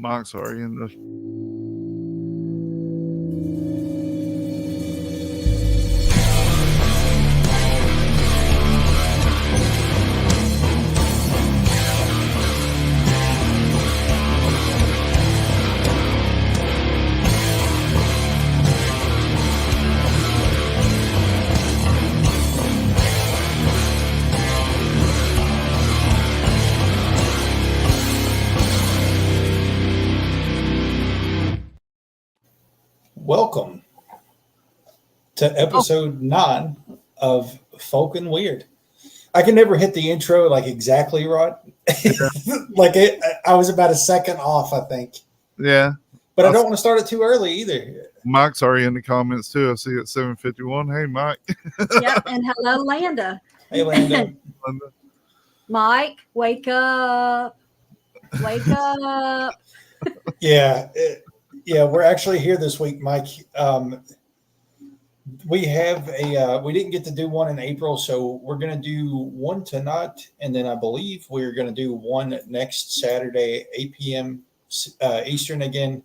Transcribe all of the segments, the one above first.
Mike's already in the. Welcome to episode 9 of Folking Wyrd. I can never hit the intro like exactly right. I was about a second off, I think. Yeah. But I don't want to start it too early either. Mike's already in the comments too. I see at 7:51. Hey, Mike. Yep, and hello, Landa. Hey, Landa. Mike, wake up. Wake up. Yeah, we're actually here this week, Mike. We have we didn't get to do one in April, so we're going to do one tonight, and then I believe we're going to do one next Saturday, 8 p.m. Eastern again.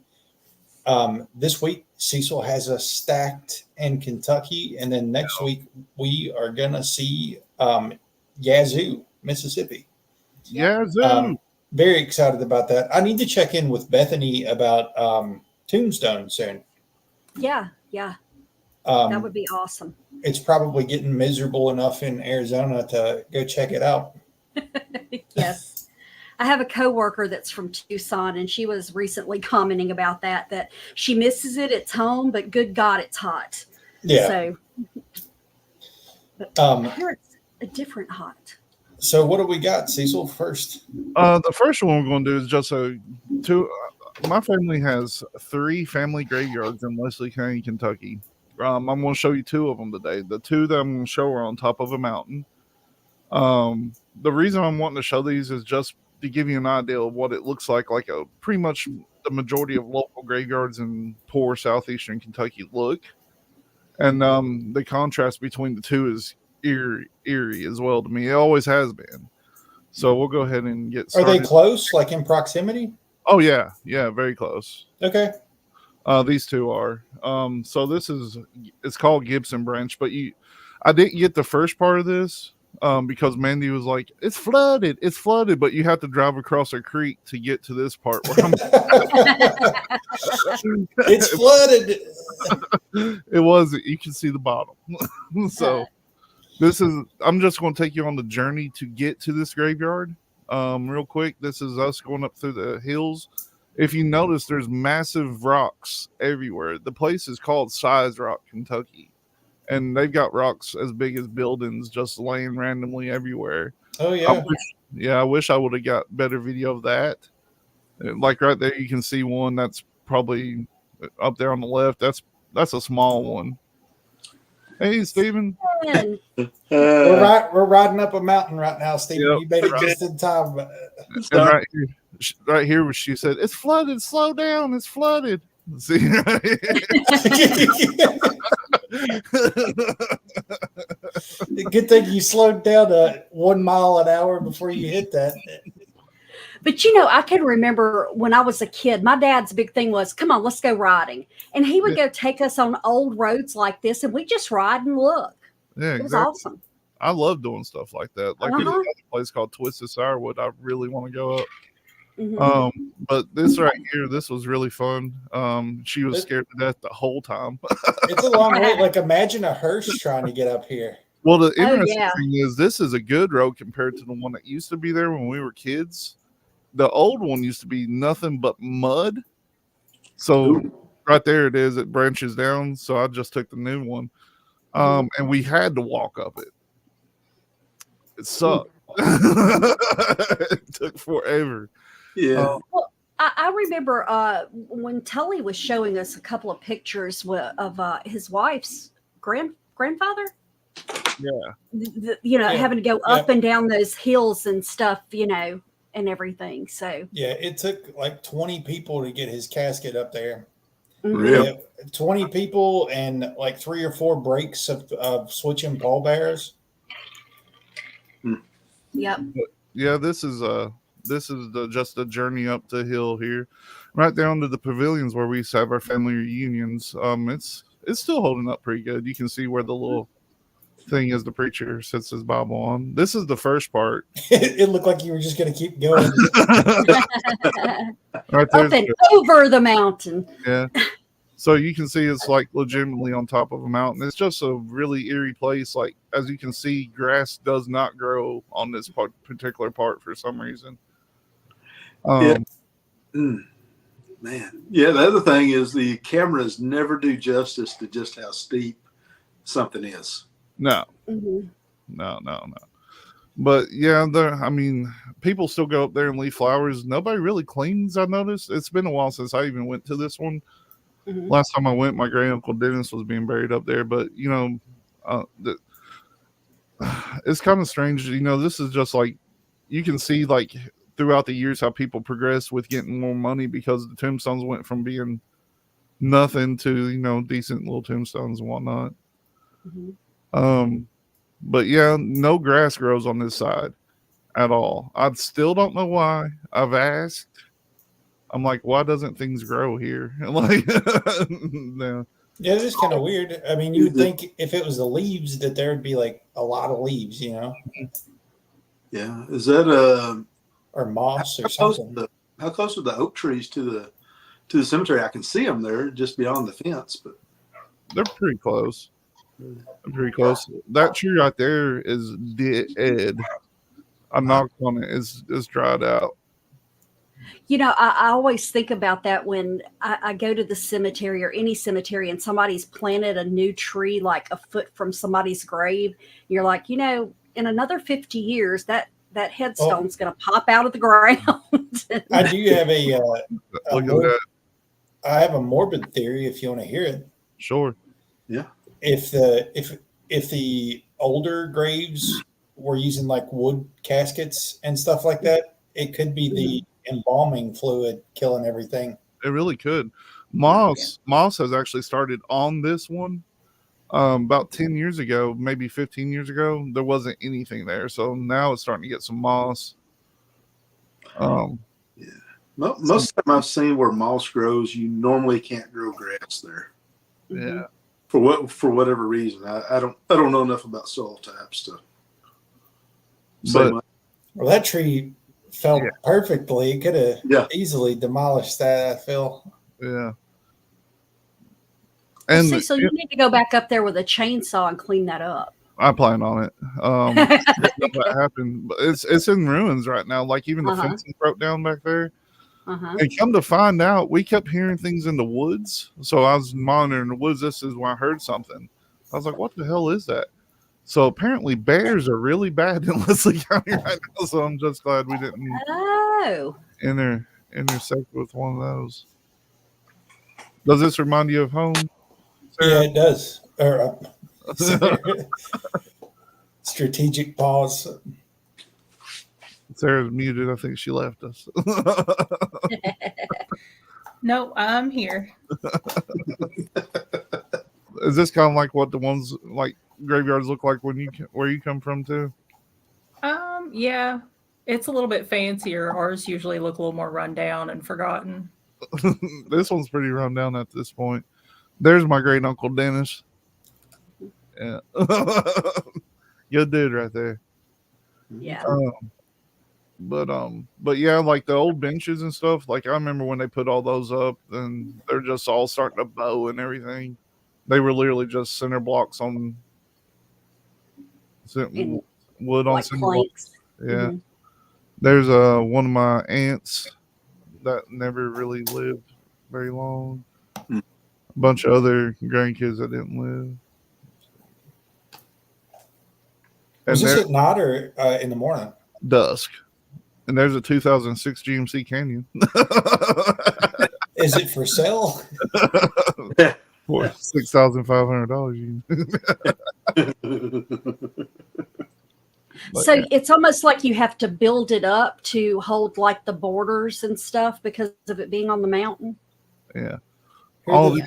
This week, Cecil has us stacked in Kentucky, and then next week we are going to see Yazoo, Mississippi. Yazoo. Very excited about that. I need to check in with Bethany about Tombstone soon. Yeah. That would be awesome. It's probably getting miserable enough in Arizona to go check it out. Yes. I have a coworker that's from Tucson, and she was recently commenting about that she misses it. It's home, but good God, it's hot. Yeah. So here it's a different hot. So what do we got, Cecil, first? The first one we're going to do is just my family has 3 family graveyards in Leslie County, Kentucky. I'm going to show you 2 of them today. The 2 that I'm going to show are on top of a mountain. The reason I'm wanting to show these is just to give you an idea of what it looks like a pretty much the majority of local graveyards in poor southeastern Kentucky look. And the contrast between the 2 is eerie as well to me. It always has been. So we'll go ahead and get started. Are they close, like in proximity? Oh, yeah, very close. Okay. These 2 are. So it's called Gibson Branch, but I didn't get the first part of this because Mandy was like, it's flooded, but you have to drive across a creek to get to this part where I'm It's flooded. It wasn't. You can see the bottom. So I'm just going to take you on the journey to get to this graveyard. Real quick, this is us going up through the hills. If you notice, there's massive rocks everywhere. The place is called Size Rock, Kentucky, and they've got rocks as big as buildings just laying randomly everywhere. Oh yeah. I wish I would have got better video of that. Like right there, you can see one that's probably up there on the left. That's a small one. Hey, Stephen. We're riding up a mountain right now, Stephen. Yep, You made it just in time. And right here, she said, "It's flooded. Slow down. It's flooded." See, Good thing you slowed down to 1 mile an hour before you hit that. But I can remember when I was a kid, my dad's big thing was, come on, let's go riding. And he would go take us on old roads like this, and we just ride and look. Yeah, it was exactly. awesome. I love doing stuff like that. Like there's another place called Twisted Sourwood. I really want to go up. Mm-hmm. But this right here, this was really fun. She was scared to death the whole time. It's a long way. Like imagine a hearse trying to get up here. Well, the interesting thing is this is a good road compared to the one that used to be there when we were kids. The old one used to be nothing but mud. So right there it is. It branches down. So I just took the new one. And we had to walk up it. It sucked. It took forever. Yeah. Well, I remember when Tully was showing us a couple of pictures of his wife's grandfather. Yeah. Having to go up and down those hills and stuff, and everything. So yeah, it took like 20 people to get his casket up there. Really? 20 people and like 3 or 4 breaks of switching pallbearers. Yep. Yeah, this is This is just a journey up the hill here, right down to the pavilions where we used to have our family reunions. It's still holding up pretty good. You can see where the little thing is the preacher sits his Bible on. This is the first part. It looked like you were just going to keep going. Right Up and over the mountain. Yeah. So you can see it's like legitimately on top of a mountain. It's just a really eerie place. Like, as you can see, grass does not grow on this particular part for some reason. Yeah. Man. Yeah, the other thing is the cameras never do justice to just how steep something is. No. Mm-hmm. No. But yeah, people still go up there and leave flowers. Nobody really cleans, I noticed. It's been a while since I even went to this one. Mm-hmm. Last time I went, my great uncle Dennis was being buried up there. But it's kind of strange. This is just like, you can see like throughout the years how people progress with getting more money, because the tombstones went from being nothing to decent little tombstones and whatnot. Mm-hmm. But yeah, no grass grows on this side at all. I still don't know why. I've asked. I'm like, why doesn't things grow here? Like, no. Yeah, it's just kind of weird. I mean, you would think if it was the leaves that there would be like a lot of leaves, Yeah. Is that or moss or something? How close are the oak trees to the cemetery? I can see them there just beyond the fence, but They're pretty close. That tree right there is dead. I knocked on it. It's dried out. I always think about that when I go to the cemetery or any cemetery and somebody's planted a new tree like a foot from somebody's grave. You're like, in another 50 years, that headstone's going to pop out of the ground. I do have I have a morbid theory if you want to hear it. Sure. Yeah. If the older graves were using like wood caskets and stuff like that, it could be the embalming fluid killing everything. It really could. Moss has actually started on this one about 10 years ago, maybe 15 years ago. There wasn't anything there, so now it's starting to get some moss. Most of the time I've seen where moss grows, you normally can't grow grass there. Yeah. For whatever reason, I don't know enough about soil types to say much. Well, that tree fell perfectly. It could have easily demolished that, I feel. Yeah. And so you need to go back up there with a chainsaw and clean that up. I plan on it. That happened, but it's in ruins right now. Like even the fencing broke down back there. And come to find out, we kept hearing things in the woods. So I was monitoring the woods. This is when I heard something. I was like, "What the hell is that?" So apparently, bears are really bad in Leslie County right now. So I'm just glad we didn't intersect with one of those. Does this remind you of home, Sarah? Yeah, it does. Strategic pause. Sarah's muted. I think she left us. No, I'm here. Is this kind of like what the ones like graveyards look like where you come from too? Yeah, it's a little bit fancier. Ours usually look a little more run down and forgotten. This one's pretty run down at this point. There's my great uncle Dennis. Yeah. Good dude right there. Yeah. But yeah, like the old benches and stuff, like I remember when they put all those up and they're just all starting to bow and everything. They were literally just center blocks on wood on like center planks. blocks. Yeah. There's one of my aunts that never really lived very long. A bunch of other grandkids that didn't live. Was this at night or in the morning? Dusk. And there's a 2006 GMC Canyon. Is it for sale? For $6,500. So it's almost like you have to build it up to hold like the borders and stuff because of it being on the mountain. Yeah. All the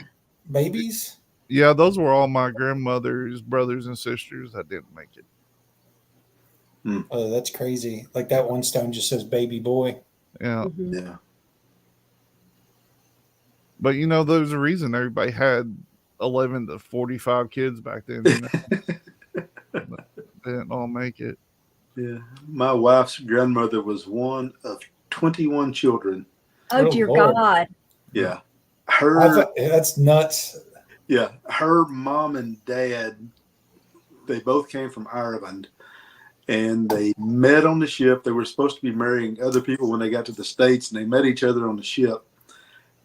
babies? Yeah, those were all my grandmother's brothers and sisters that didn't make it. Oh, that's crazy. Like that one stone just says baby boy. Yeah. Mhm. Yeah. But there's a reason everybody had 11 to 45 kids back then. They didn't all make it. Yeah. My wife's grandmother was one of 21 children. Oh, Oh, dear Lord. God. Yeah. That's nuts. Yeah. Her mom and dad, they both came from Ireland, and they met on the ship. They were supposed to be marrying other people when they got to the States, and they met each other on the ship.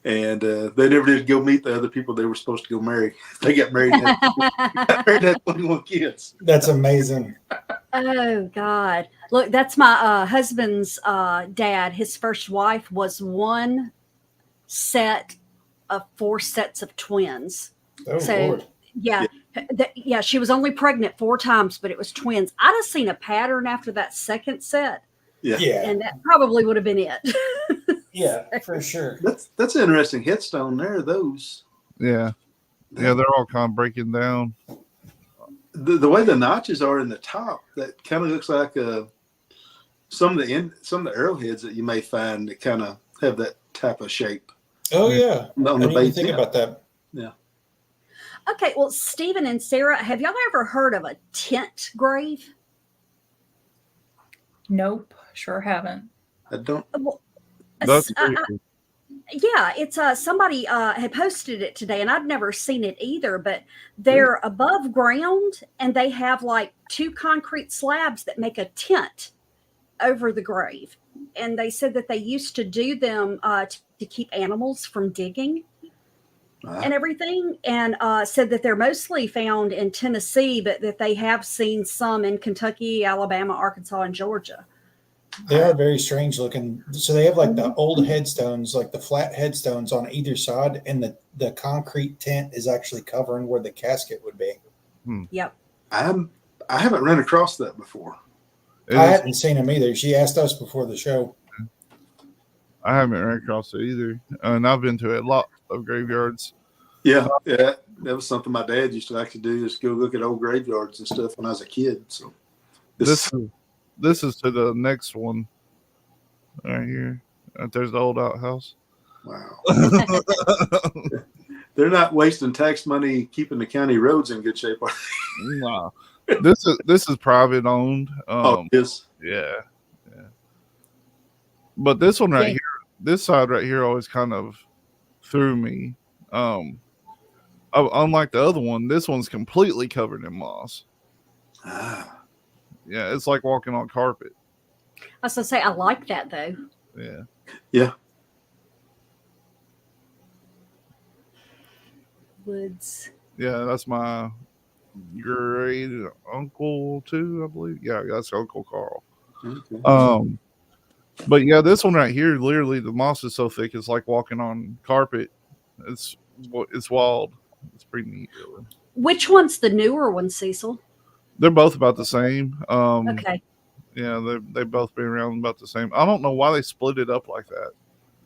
And they never did go meet the other people they were supposed to go marry. They got married and had 21 kids. That's amazing. Oh, God. Look, that's my husband's dad. His first wife was one set of 4 sets of twins. Oh, So, Lord. yeah, she was only pregnant 4 times, but it was twins. I'd have seen a pattern after that second set, Yeah. Yeah. and that probably would have been it. Yeah, for sure. That's an interesting headstone there, those. Yeah. Yeah, they're all kind of breaking down. The way the notches are in the top, that kind of looks like some of the arrowheads that you may find that kind of have that type of shape. Oh, yeah. On I the didn't even base think end. about that. Okay, well, Stephen and Sarah, have y'all ever heard of a tent grave? Nope, sure haven't. I don't. Well, That's uh, weird. yeah, it's somebody had posted it today, and I'd never seen it either. But they're above ground, and they have like 2 concrete slabs that make a tent over the grave. And they said that they used to do them to keep animals from digging and everything. And said that they're mostly found in Tennessee, but that they have seen some in Kentucky, Alabama, Arkansas, and Georgia. They are very strange looking. So they have like the old headstones, like the flat headstones on either side, and the concrete tent is actually covering where the casket would be. Yep. I haven't run across that before. It I is- hadn't seen them either. She asked us before the show. I haven't run across it either. And I've been to a lot of graveyards. Yeah, that was something my dad used to like to do, is go look at old graveyards and stuff when I was a kid. So This is to the next one right here. There's the old outhouse. wow. They're not wasting tax money keeping the county roads in good shape, are they? Nah. This is private owned. Yes. Yeah. But this one right Yeah. here, this side right here always kind of threw me. Unlike the other one, this one's completely covered in moss. Ah, Yeah, it's like walking on carpet. I was gonna say I like that though. Yeah. yeah. Woods. Yeah, that's my great uncle too, I believe. Yeah, that's Uncle Carl. Okay. But yeah, this one right here, literally the moss is so thick it's like walking on carpet. It's wild. It's pretty neat, really. Which one's the newer one, Cecil? They're both about the same. Okay. Yeah, they've both been around about the same. I don't know why they split it up like that.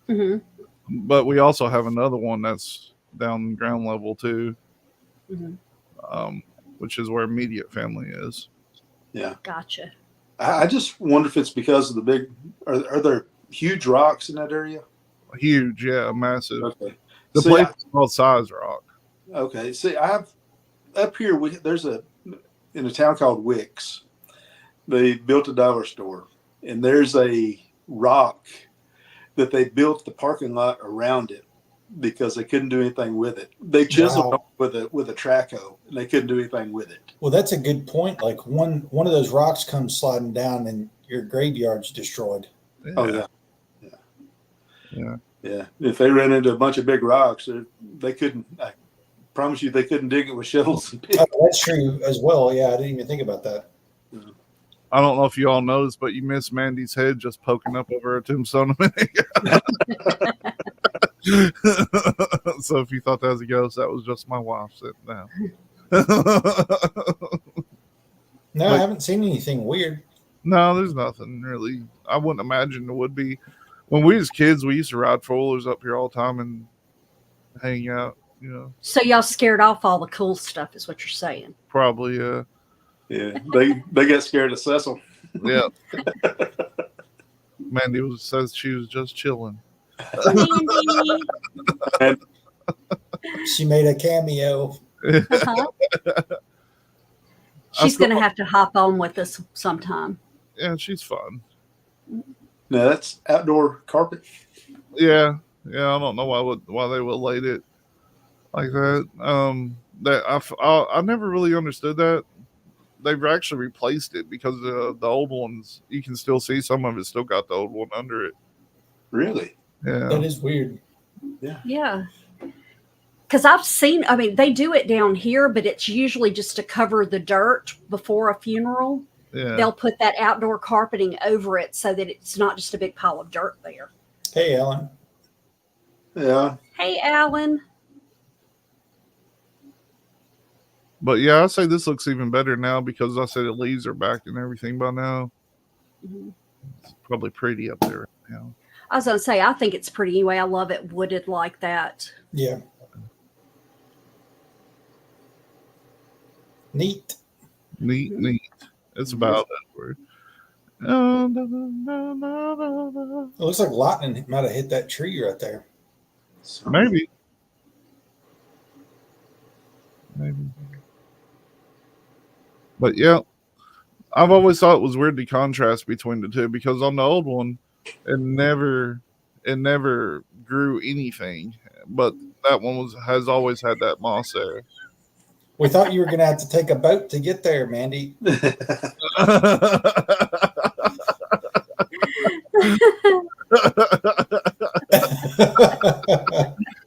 Mm-hmm. But we also have another one that's down ground level too, Mm-hmm. which is where immediate family is. Yeah. Gotcha. I just wonder if it's because of the big. Are there huge rocks in that area? Huge, yeah, massive. Okay. The See, place is called Size Rock. Okay. See, I've up here. There's in a town called Wicks. They built a dollar store, and there's a rock that they built the parking lot around it because they couldn't do anything with it. They chiseled Wow. it with a track hoe, and they couldn't do anything with it. Well, that's a good point. Like one of those rocks comes sliding down, and your graveyard's destroyed. Yeah. Oh yeah. Yeah. Yeah. If they ran into a bunch of big rocks, they couldn't. I promise you, they couldn't dig it with shovels and picks. Oh, that's true as well. Yeah, I didn't even think about that. I don't know if you all noticed, but you missed Mandy's head just poking up over a tombstone a minute ago. So if you thought that was a ghost, that was just my wife sitting down. No, I haven't seen anything weird. No, there's nothing really. I wouldn't imagine there would be. When we was kids, we used to ride four-wheelers up here all the time and hang out, So y'all scared off all the cool stuff, is what you're saying. probably, Yeah. They got scared of Cecil. Yeah. Mandy says she was just chilling. Mandy. She made a cameo. Uh-huh. She's still- going to have to hop on with us sometime. Yeah, she's fun. No, that's outdoor carpet. Yeah, I don't know why they would laid it like that. I never really understood that. They've actually replaced it because the old ones, you can still see some of it still got the old one under it. Really? Yeah, That is weird. Yeah. Because I've seen, I mean, they do it down here, but it's usually just to cover the dirt before a funeral. yeah. They'll put that outdoor carpeting over it so that it's not just a big pile of dirt there. Hey, Ellen. Yeah. Hey, Alan. But yeah, I say this looks even better now because I said the leaves are back and everything by now. Mhm. It's probably pretty up there right now. I was going to say, I think it's pretty anyway. I love it wooded like that. Yeah. Neat. Neat. It's about that word. It looks like lightning might have hit that tree right there. Maybe. But yeah, I've always thought it was weird the contrast between the two because on the old one, it never grew anything, but that one has always had that moss there. We thought you were going to have to take a boat to get there, Mandy. Did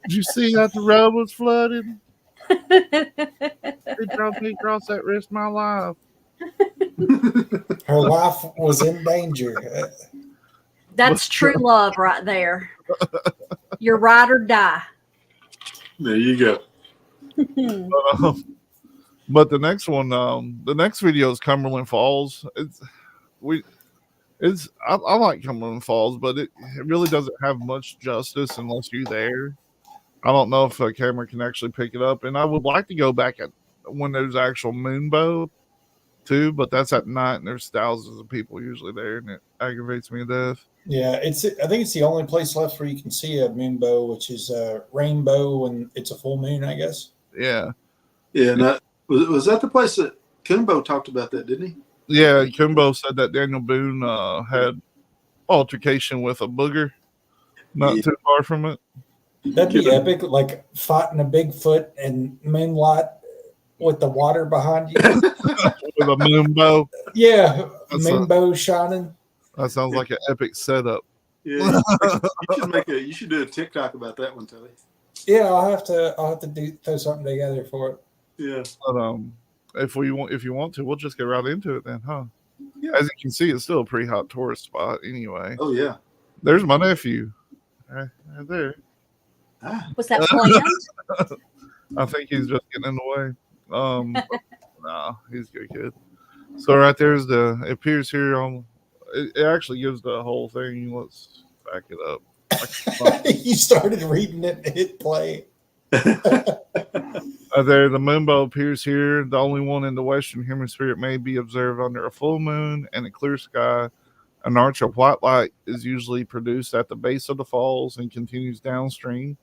you see that the road was flooded? It drove me across that risk of my life. Her life was in danger. That's true love right there. You're ride or die. There you go. But the next one, the next video is Cumberland Falls. I like Cumberland Falls, but it really doesn't have much justice unless you're there. I don't know if a camera can actually pick it up, and I would like to go back at when there's actual moonbow too, but that's at night and there's thousands of people usually there, and it aggravates me to death. Yeah, I think it's the only place left where you can see a moonbow, which is a rainbow when it's a full moon, I guess. Yeah. Yeah, and was that the place that Kumbo talked about that, didn't he? Yeah, Kumbo said that Daniel Boone had altercation with a booger not too far from it. That'd be epic, like fighting a Bigfoot and moonlight with the water behind you. With a moonbow. Yeah, That's moonbow shining. That sounds like an epic setup. Yeah, you should do a TikTok about that one, Telly. Yeah, I'll have to throw something together for it. Yeah. But if you want to, we'll just get right into it then, huh? Yeah. As you can see, it's still a pretty hot tourist spot anyway. Oh yeah. There's my nephew. Right there. Was that planned? I think he's just getting in the way. Nah, he's a good kid. So right there's it appears here on. It actually gives the whole thing. Let's back it up. You started reading it and hit play. There, the moonbow appears here. The only one in the Western Hemisphere. It may be observed under a full moon and a clear sky. An arch of white light is usually produced at the base of the falls and continues downstream.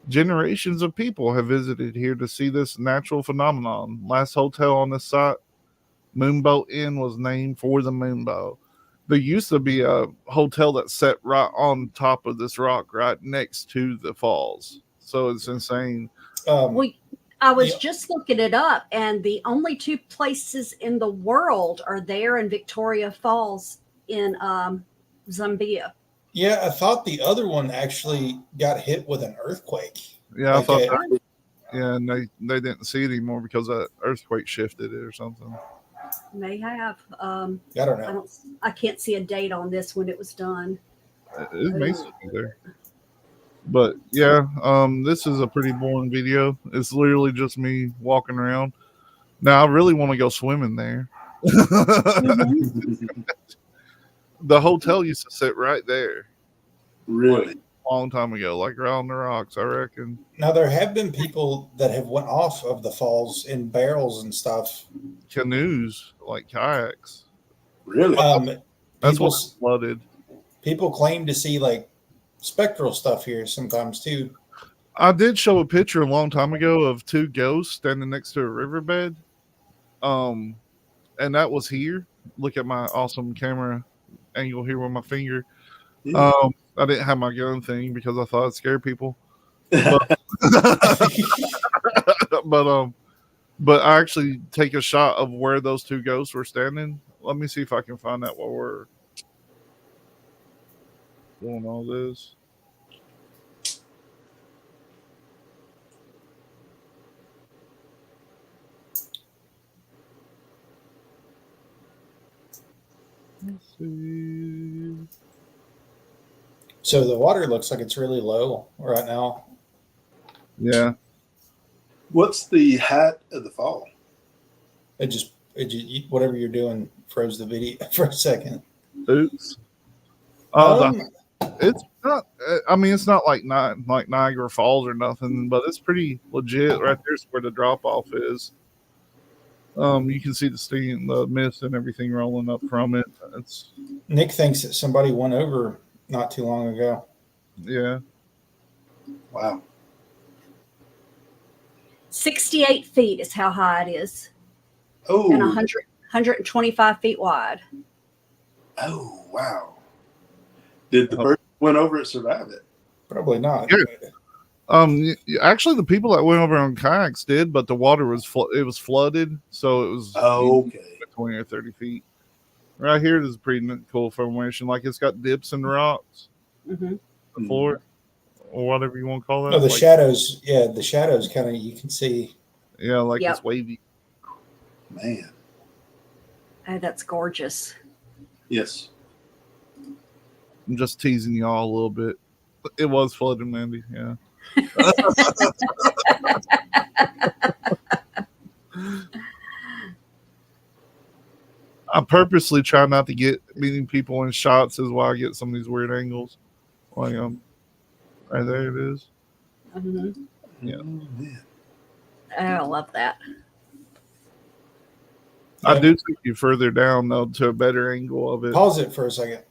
Generations of people have visited here to see this natural phenomenon. Last hotel on this site, Moonbow Inn, was named for the moonbow. There used to be a hotel that sat right on top of this rock, right next to the falls. So it's insane. I was just looking it up, and the only two places in the world are there in Victoria Falls in Zambia. Yeah, I thought the other one actually got hit with an earthquake. Yeah, Like I thought. And they didn't see it anymore because that earthquake shifted it or something. May have. I don't know. I can't see a date on this when it was done. It may still be there. But yeah, this is a pretty boring video. It's literally just me walking around. Now I really want to go swimming there. The hotel used to sit right there. Really? A long time ago, like right on the rocks, I reckon. Now there have been people that have went off of the falls in barrels and stuff. Canoes, like kayaks. Really? That's People, what's flooded. people claim to see like spectral stuff here sometimes too. I did show a picture a long time ago of two ghosts standing next to a riverbed. And that was here. Look at my awesome camera angle here with my finger. Yeah. I didn't have my gun thing because I thought it'd scare people. But I actually take a shot of where those two ghosts were standing. Let me see if I can find that while we're doing all this. Let's see. So the water looks like it's really low right now. Yeah. What's the height of the fall? It just whatever you're doing froze the video for a second. Oops. It's not. I mean, it's not like Niagara Falls or nothing, but it's pretty legit. Right there's where the drop off is. You can see the steam, the mist, and everything rolling up from it. It's Nick thinks that somebody went over not too long ago. yeah. Wow. 68 feet is how high it is, Oh. and 125 feet wide. Oh, wow. Did the person who went over it survive it? Probably not. Yeah. Actually, the people that went over on kayaks did, but the water was it was flooded, so it was Okay. 20 or 30 feet. Right here is a pretty cool formation. Like it's got dips in the rocks, Mm-hmm. the floor, or whatever you want to call that. No, the like, shadows. Yeah, the shadows kind of you can see. Yeah, like Yep. it's wavy. Man. Oh, that's gorgeous. Yes. I'm just teasing y'all a little bit. It was flooded, Mandy. Yeah. I purposely try not to get meeting people in shots, is why I get some of these weird angles. Like right there it is. Mm-hmm. Yeah. Oh, man. Oh, I love that. I do take you further down though to a better angle of it. Pause it for a second.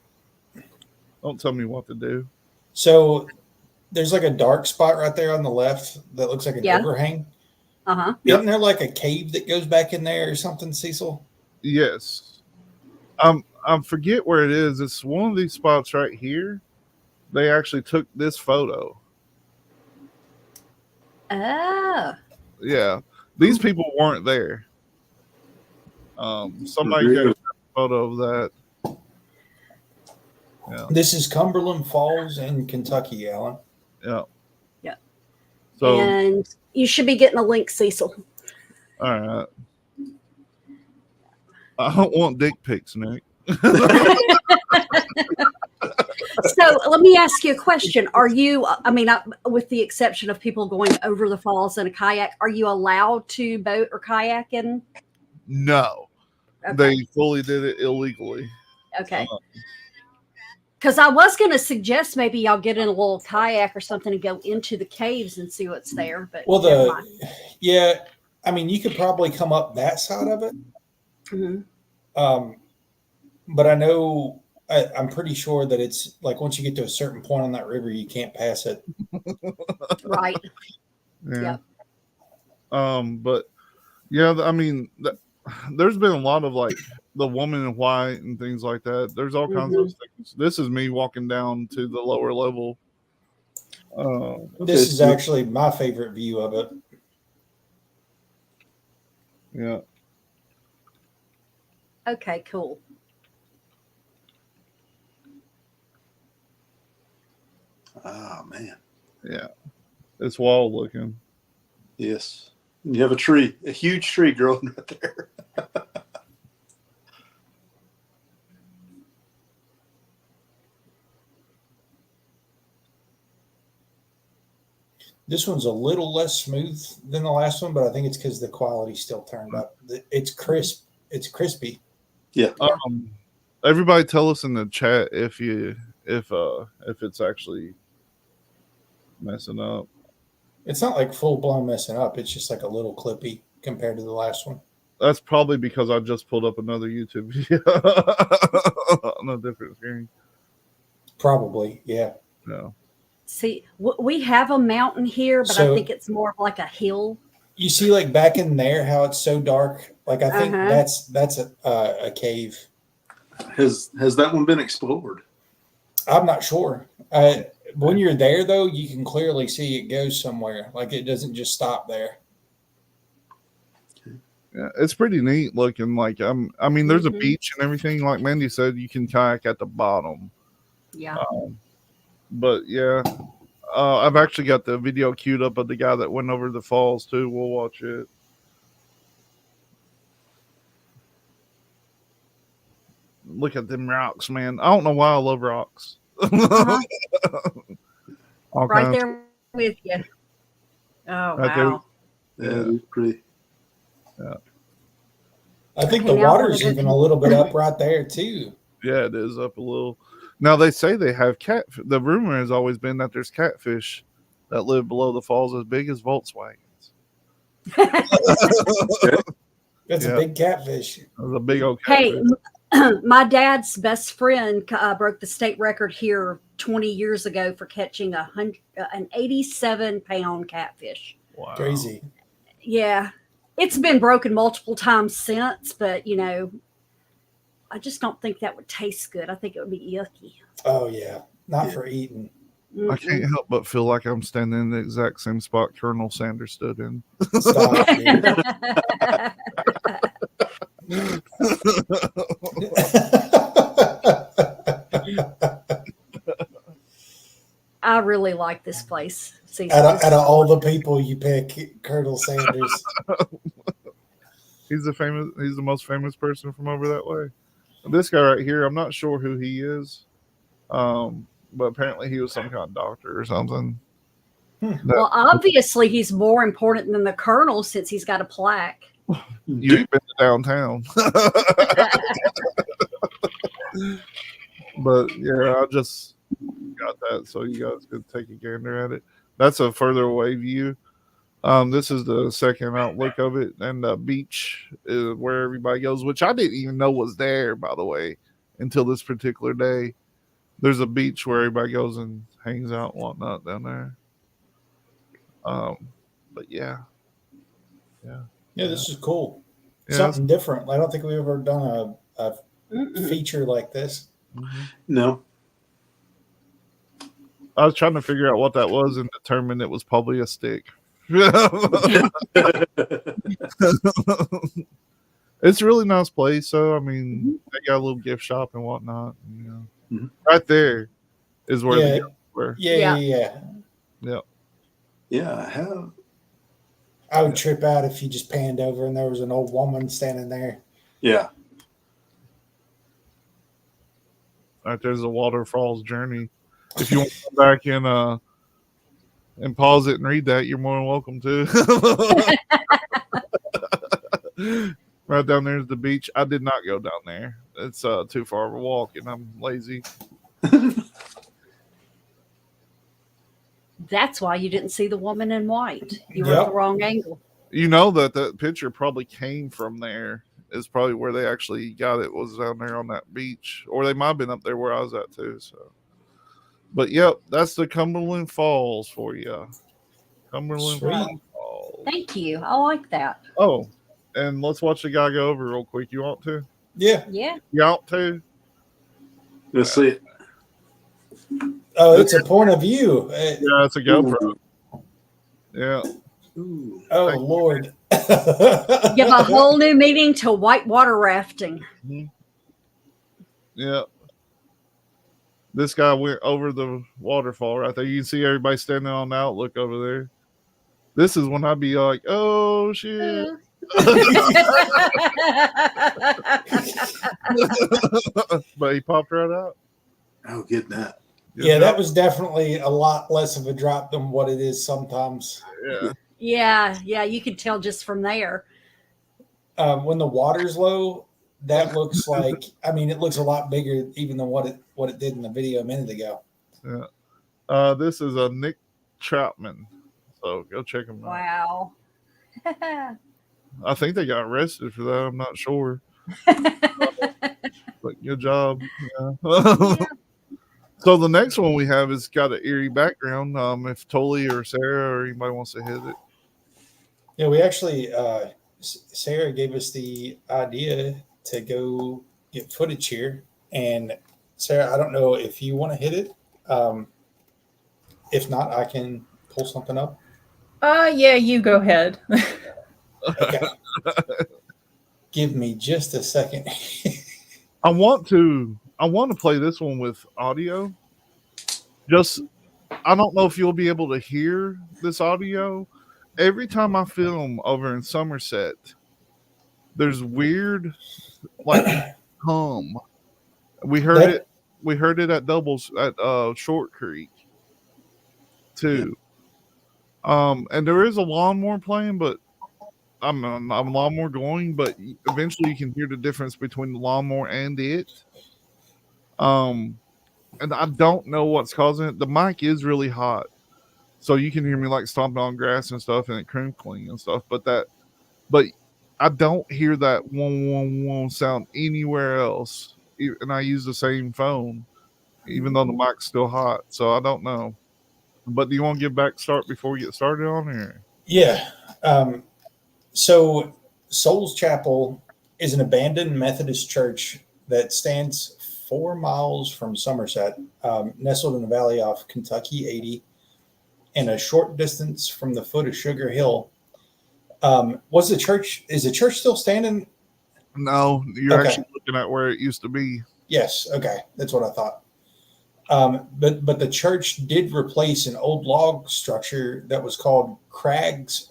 Don't tell me what to do. So there's like a dark spot right there on the left that looks like an overhang. Uh-huh. Yep. Isn't there like a cave that goes back in there or something, Cecil? Yes. I forget where it is. It's one of these spots right here. They actually took this photo. Oh. Yeah. These people weren't there. Somebody got a photo of that. Yeah. This is Cumberland Falls in Kentucky, Alan. Yeah. Yeah. So And you should be getting a link, Cecil. all right. I don't want dick pics, Nick. So let me ask you a question. Are you, with the exception of people going over the falls in a kayak, are you allowed to boat or kayak in? No. Okay. They fully did it illegally. Okay. Because I was going to suggest maybe y'all get in a little kayak or something and go into the caves and see what's there. But Well, you could probably come up that side of it. Mm-hmm. But I know, I'm pretty sure that it's like once you get to a certain point on that river, you can't pass it. Right. Yeah. Yep. But yeah, I mean, there's been a lot of like the woman in white and things like that. There's all kinds of things. This is me walking down to the lower level. This is actually my favorite view of it. Yeah. Okay, cool. Oh, man. Yeah. It's wild looking. Yes. You have a huge tree growing right there. This one's a little less smooth than the last one, but I think it's because the quality still turned up. It's crisp. It's crispy. Yeah. Everybody tell us in the chat if it's actually messing up. It's not like full blown messing up. It's just like a little clippy compared to the last one. That's probably because I just pulled up another YouTube video on a different screen. Probably, yeah. No. See, we have a mountain here, but I So- think it's more of like a hill. You see, like back in there, how it's so dark. Like I think Uh-huh. that's a cave. Has that one been explored? I'm not sure. When you're there, though, you can clearly see it goes somewhere. Like it doesn't just stop there. Yeah, it's pretty neat looking. Like I mean, there's a Mhm. beach and everything. Like Mandy said, you can kayak at the bottom. Yeah. But yeah, I've actually got the video queued up of the guy that went over the falls too. We'll watch it. Look at them rocks, man. I don't know why I love rocks. Uh-huh. All Right kinds. there with you. Oh, Right there. wow. Yeah, it's pretty. I think Okay, the now water's we're even a little bit up right there too. Yeah, it is up a little. Now they say they have cat. The rumor has always been that there's catfish that live below the falls as big as Volkswagens. That's Yeah. a big catfish. There's a big old Hey, catfish. my dad's best friend broke the state record here 20 years ago for catching an 87-pound catfish. Wow. Crazy. Yeah, it's been broken multiple times since, but I just don't think that would taste good. I think it would be yucky. Oh yeah, not for eating. I can't help but feel like I'm standing in the exact same spot Colonel Sanders stood in. Stop, dude. I really like this place. See, out of all the people you pick, Colonel Sanders. He's the most famous person from over that way. This guy right here, I'm not sure who he is. But apparently he was some kind of doctor or something. well, obviously he's more important than the colonel since he's got a plaque. You ain't been to downtown. But yeah, I just got that so you guys could take a gander at it. That's a further away view. This is the second outlook of it, and the beach is where everybody goes, which I didn't even know was there, by the way, until this particular day. There's a beach where everybody goes and hangs out and whatnot down there. But yeah. Yeah, this is cool. Yeah. Something different. I don't think we've ever done a Mm-mm. feature like this. No. I was trying to figure out what that was and determined it was probably a stick. It's a really nice place. So I mean, they got a little gift shop and whatnot. Mhm. Right there is where Yeah. the gifts were. Yeah. Yeah. How? I would trip out if you just panned over and there was an old woman standing there. Yeah. Right there's the waterfalls journey. If you want to come back and pause it and read that, you're more than welcome to. Right down there's the beach. I did not go down there. It's too far of a walk, and I'm lazy. That's why you didn't see the woman in white. You were Yep. at the wrong angle. You know that picture probably came from there. Is probably where they actually got it, was down there on that beach, or they might have been up there where I was at too. So, but yep, that's the Cumberland Falls for you. Cumberland Sweet. Falls. Thank you. I like that. Oh, and let's watch the guy go over real quick. You want to? Yeah. Yeah. You want to? Let's see it. Oh, it's a point of view. Yeah, it's a GoPro. Yeah. Ooh. Oh, Thank you. Lord. Give a whole new meaning to whitewater rafting. Yeah. This guy went over the waterfall right there. You can see everybody standing on the outlook over there. This is when I'd be like, oh, shit. But he popped right out. Oh, get that. Yeah, that was definitely a lot less of a drop than what it is sometimes. Yeah. Yeah. You could tell just from there. When the water's low, that looks like, I mean, it looks a lot bigger even than what it did in the video a minute ago. Yeah. This is a Nick Troutman. So go check him out. Wow. I think they got arrested for that. I'm not sure. But good job. Yeah. So the next one we have has got an eerie background. If Tully or Sarah or anybody wants to hit it. Yeah, we actually, Sarah gave us the idea to go get footage here. And Sarah, I don't know if you want to hit it. If not, I can pull something up. Yeah, you go ahead. Okay. Give me just a second. I want to play this one with audio. Just I don't know if you'll be able to hear this audio. Every time I film over in Somerset, there's weird like hum. We heard it at Doubles at Short Creek too. And there is a lawnmower playing, but I'm a lawnmower going, but eventually you can hear the difference between the lawnmower and it. And I don't know what's causing it. The mic is really hot, so you can hear me like stomping on grass and stuff, and it crinkling and stuff. But I don't hear that one sound anywhere else. And I use the same phone, even though the mic's still hot. So I don't know. But do you want to start before we get started on here? Yeah. So Souls Chapel is an abandoned Methodist church that stands 4 miles from Somerset, nestled in the valley off Kentucky 80, and a short distance from the foot of Sugar Hill. Is the church still standing? No, you're Okay. actually looking at where it used to be. Yes. Okay. That's what I thought. But the church did replace an old log structure that was called Craggs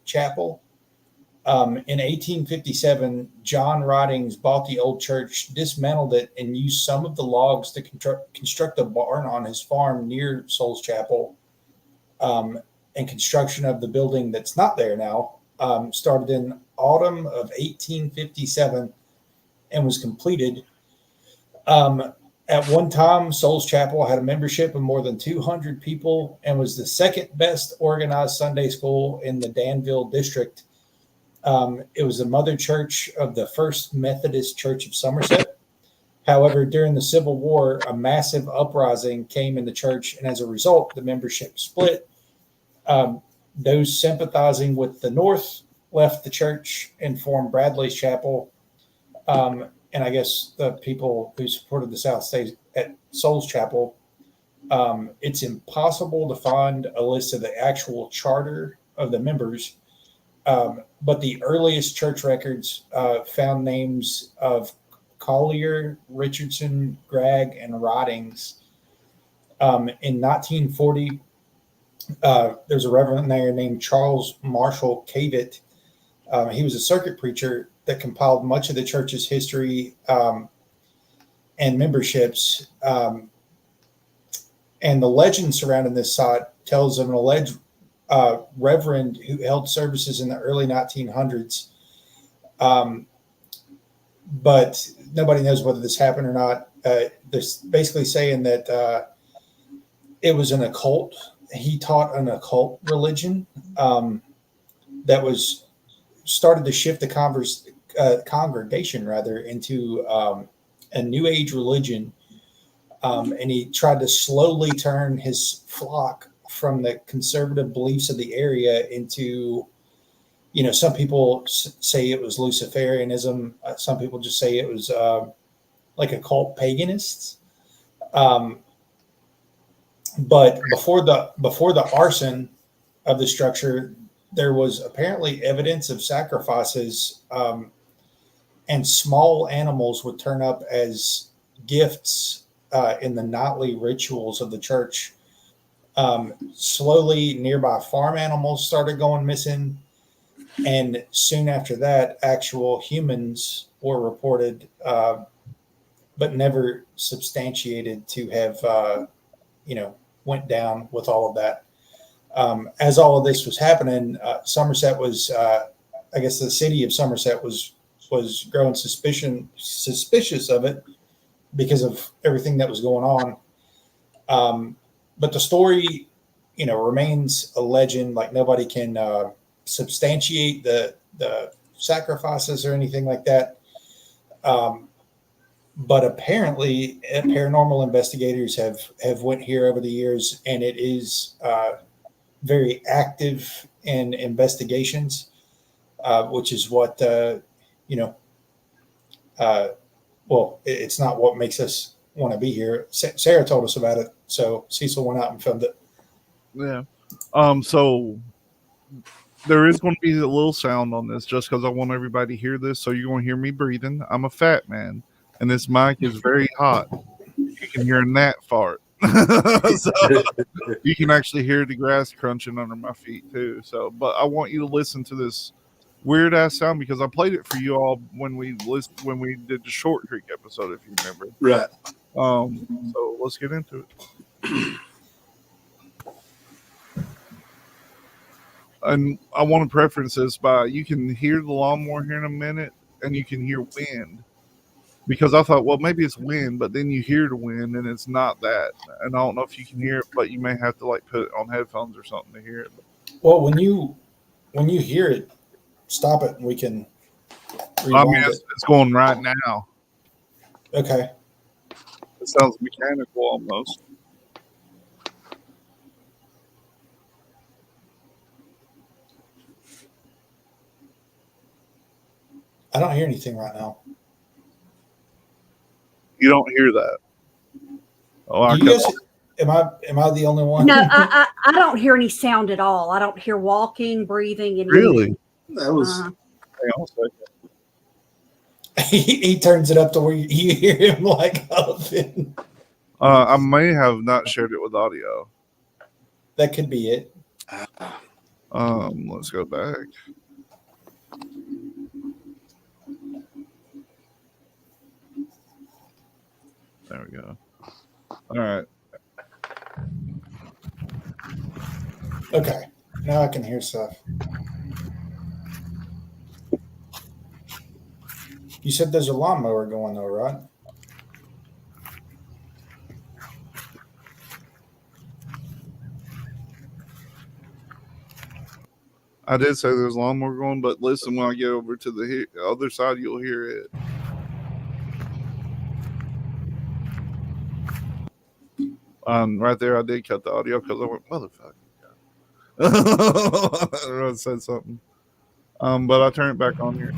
Chapel. In 1857, John Ridings bought the old church, dismantled it, and used some of the logs to construct a barn on his farm near Souls Chapel. And construction of the building that's not there now started in autumn of 1857 and was completed. At one time, Souls Chapel had a membership of more than 200 people and was the second best organized Sunday school in the Danville district. It was the mother church of the First Methodist Church of Somerset. However, during the Civil War, a massive uprising came in the church, and as a result, the membership split. Those sympathizing with the North left the church and formed Bradley's Chapel. And I guess the people who supported the South stayed at Souls Chapel. It's impossible to find a list of the actual charter of the members. But the earliest church records found names of Collier, Richardson, Gregg, and Ridings. In 1940, there's a reverend there named Charles Marshall Cavett. He was a circuit preacher that compiled much of the church's history and memberships. And the legend surrounding this site tells of an alleged reverend who held services in the early 1900s. But nobody knows whether this happened or not. They're basically saying that it was an occult. He taught an occult religion that was started to shift the congregation into a New Age religion. And he tried to slowly turn his flock from the conservative beliefs of the area into, some people say it was Luciferianism. Some people just say it was like occult paganists. But before the arson of the structure, there was apparently evidence of sacrifices, and small animals would turn up as gifts in the nightly rituals of the church. Slowly, nearby farm animals started going missing, and soon after that, actual humans were reported, but never substantiated to have, went down with all of that. As all of this was happening, Somerset was, I guess the city of Somerset was growing suspicious of it because of everything that was going on. But the story, remains a legend. Like nobody can substantiate the the sacrifices or anything like that. But apparently, paranormal investigators have went here over the years, and it is very active in investigations, which is what well, it's not what makes us want to be here. Sarah told us about it, so Cecil went out and filmed it. Yeah. So there is going to be a little sound on this just because I want everybody to hear this. So you're going to hear me breathing. I'm a fat man, and this mic is very hot. You can hear a gnat fart. So you can actually hear the grass crunching under my feet too. So, but I want you to listen to this weird ass sound because I played it for you all when we did the Short Creek episode, if you remember. Right. So let's get into it. And I want to preference this by you can hear the lawnmower here in a minute, and you can hear wind. Because I thought, well, maybe it's wind, but then you hear the wind, and it's not that. And I don't know if you can hear it, but you may have to like put it on headphones or something to hear it. Well, when you hear it, stop it, and we can rewind it's going right now. Okay. It sounds mechanical almost. I don't hear anything right now. You don't hear that. Oh, Do you guys, am I the only one? No, I don't hear any sound at all. I don't hear walking, breathing, and really? That was. Hang on a second. He turns it up to where you hear him like huffing. I may have not shared it with audio. That could be it. Let's go back. There we go. All right. Okay. Now I can hear stuff. You said there's a lawnmower going though, right? I did say there's a lawnmower going, but listen, when I get over to the other side, you'll hear it. Right there, I did cut the audio because I went, motherfucker. I said something. But I turn it back on here.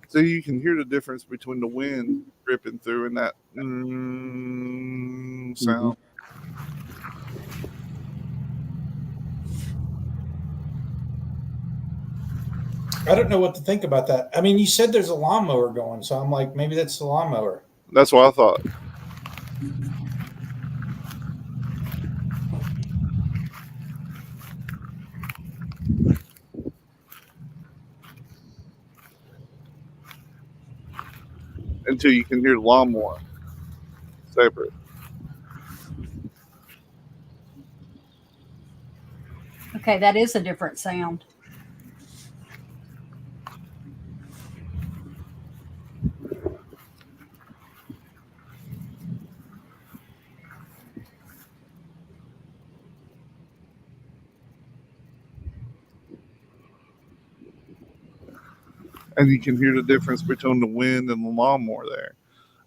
So you can hear the difference between the wind ripping through and that sound. I don't know what to think about that. I mean, you said there's a lawnmower going, so I'm like, maybe that's the lawnmower. That's what I thought. Until you can hear the lawnmower separate. Okay, that is a different sound. And you can hear the difference between the wind and the lawnmower there.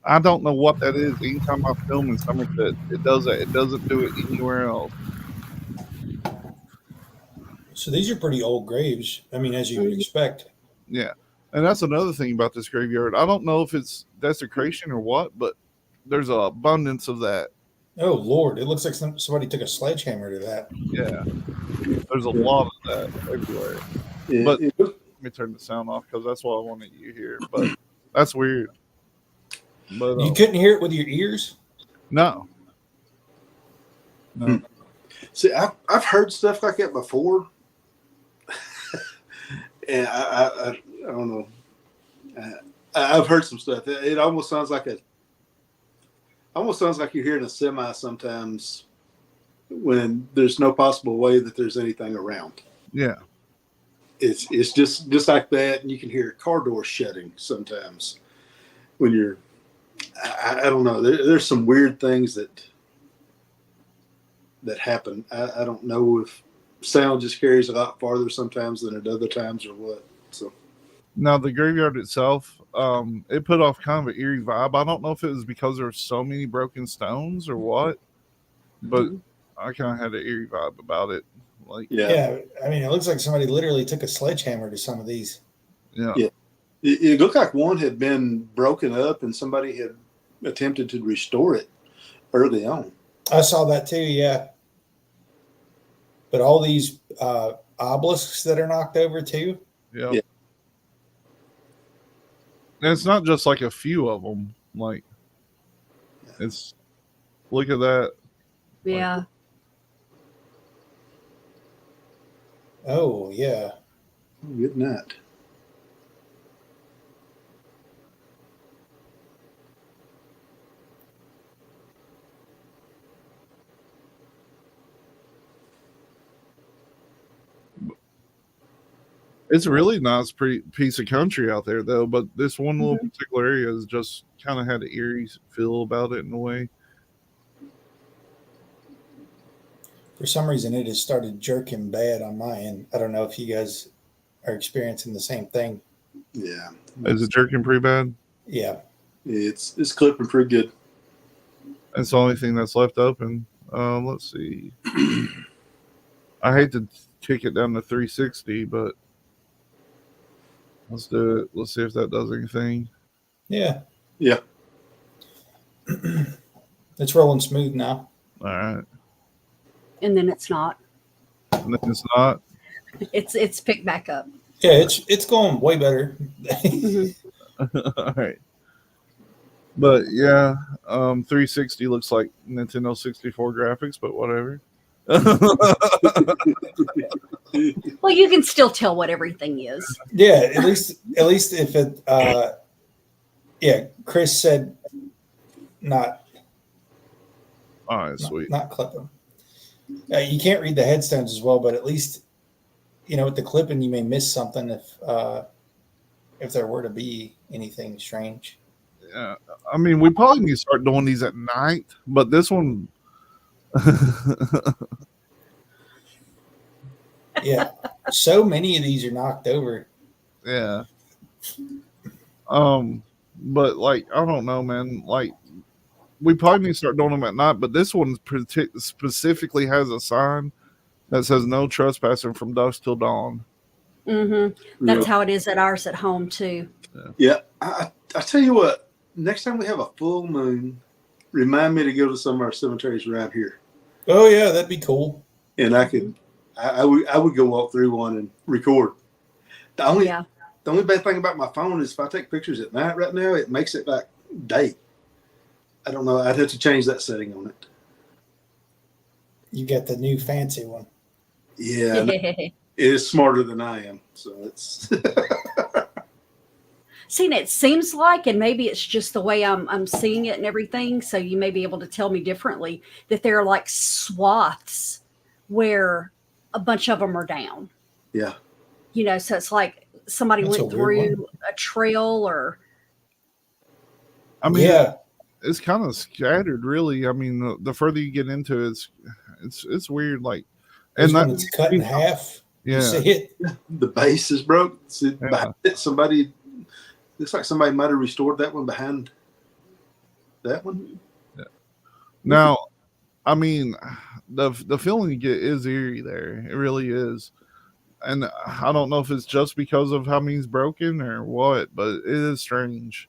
I don't know what that is. Anytime I film in Somerset, it does that. It doesn't do it anywhere else. So these are pretty old graves. I mean, as you would expect. Yeah. And that's another thing about this graveyard. I don't know if it's desecration or what, but there's an abundance of that. Oh, Lord. It looks like somebody took a sledgehammer to that. Yeah. There's a lot of that everywhere. But let me turn the sound off because that's what I wanted you to hear. But that's weird. But you couldn't hear it with your ears? No. See, I've heard stuff like that before. And I don't know. I've heard some stuff. It almost sounds like almost sounds like you're hearing a semi sometimes when there's no possible way that there's anything around. Yeah. It's just like that, and you can hear a car door shutting sometimes when you're. I don't know. There's some weird things that happen. I don't know if sound just carries a lot farther sometimes than at other times or what. So Now the graveyard itself, it put off kind of an eerie vibe. I don't know if it was because there's so many broken stones or what, but I kind of had an eerie vibe about it. Like, Yeah. I mean, it looks like somebody literally took a sledgehammer to some of these. yeah. it looked like one had been broken up and somebody had attempted to restore it early on. I saw that too. Yeah. But all these obelisks that are knocked over too. Yeah. Yeah. And it's not just like a few of them. Like, it's, look at that. Yeah. Oh yeah. Good night. It's a really nice piece of country out there, though. But this one little particular area has just kind of had an eerie feel about it in a way. For some reason, it has started jerking bad on my end. I don't know if you guys are experiencing the same thing. Yeah. Is it jerking pretty bad? Yeah. It's clipping pretty good. That's the only thing that's left open. Let's see. I hate to kick it down to 360, but let's do it. Let's see if that does anything. Yeah. Yeah. It's rolling smooth now. All right. And then it's not. And then it's not. It's picked back up. Yeah, it's going way better. All right. But yeah, 360 looks like Nintendo 64 graphics, but whatever. Well, you can still tell what everything is. Yeah, at least if it yeah, Chris said not All right, sweet. not clipping. You can't read the headstones as well, but at least with the clipping you may miss something if there were to be anything strange. Yeah, I mean, we probably need to start doing these at night, but this one. Yeah, so many of these are knocked over. Yeah. But like, I don't know, man. Like, we probably need to start doing them at night, but this one specifically has a sign that says no trespassing from dusk till dawn. That's how it is at ours at home too. Yeah. I tell you what, next time we have a full moon, remind me to go to some of our cemeteries around here. Oh yeah, that'd be cool. And I would go walk through one and record. The only bad thing about my phone is if I take pictures at night right now, it makes it like day. I don't know. I'd have to change that setting on it. You get the new fancy one. Yeah. It is smarter than I am. So it's See, it seems like, and maybe it's just the way I'm seeing it and everything, so you may be able to tell me differently, that there are like swaths where a bunch of them are down. Yeah. So it's like somebody went through a trail or. I mean, yeah, it's kind of scattered, really. I mean, the further you get into it, it's weird. Like, and it's cut in half. Yeah. You see it? The base is broke. Somebody looks like somebody might have restored that one behind that one. Yeah. Now, I mean, the feeling you get is eerie there. It really is. And I don't know if it's just because of how many's broken or what, but it is strange.